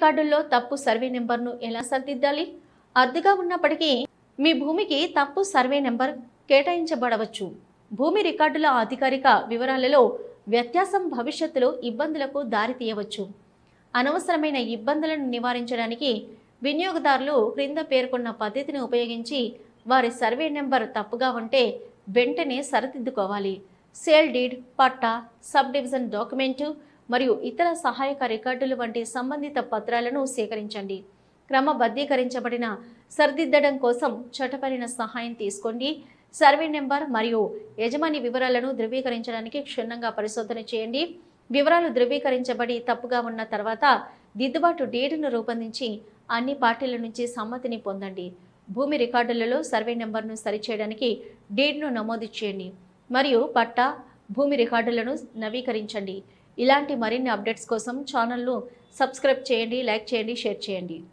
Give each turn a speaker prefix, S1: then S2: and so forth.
S1: రికార్డుల్లో తప్పు సర్వే నెంబర్ను ఎలా సరిదిద్దాలి? అర్ధగా ఉన్నప్పటికీ మీ భూమికి తప్పు సర్వే నెంబర్ కేటాయించబడవచ్చు. భూమి రికార్డుల అధికారిక వివరాలలో వ్యత్యాసం భవిష్యత్తులో ఇబ్బందులకు దారితీయవచ్చు. అనవసరమైన ఇబ్బందులను నివారించడానికి వినియోగదారులు క్రింద పేర్కొన్న పద్ధతిని ఉపయోగించి వారి సర్వే నెంబర్ తప్పుగా ఉంటే వెంటనే సరిదిద్దుకోవాలి. సేల్ డీడ్, పట్టా, సబ్ డివిజన్ డాక్యుమెంటు మరియు ఇతర సహాయక రికార్డులు వంటి సంబంధిత పత్రాలను సేకరించండి. క్రమబద్ధీకరించబడిన సరిదిద్దడం కోసం చట్టపరమైన సహాయం తీసుకోండి. సర్వే నెంబర్ మరియు యజమాని వివరాలను ధృవీకరించడానికి క్షుణ్ణంగా పరిశోధన చేయండి. వివరాలు ధృవీకరించబడి తప్పుగా ఉన్న తర్వాత దిద్దుబాటు డీడ్ను రూపొందించి అన్ని పార్టీల నుంచి సమ్మతిని పొందండి. భూమి రికార్డులలో సర్వే నెంబర్ను సరిచేయడానికి డీడ్ను నమోదు చేయండి మరియు పట్టా, భూమి రికార్డులను నవీకరించండి. ఇలాంటి మరిన్ని అప్డేట్స్ కోసం ఛానల్ను సబ్స్క్రైబ్ చేయండి, లైక్ చేయండి, షేర్ చేయండి.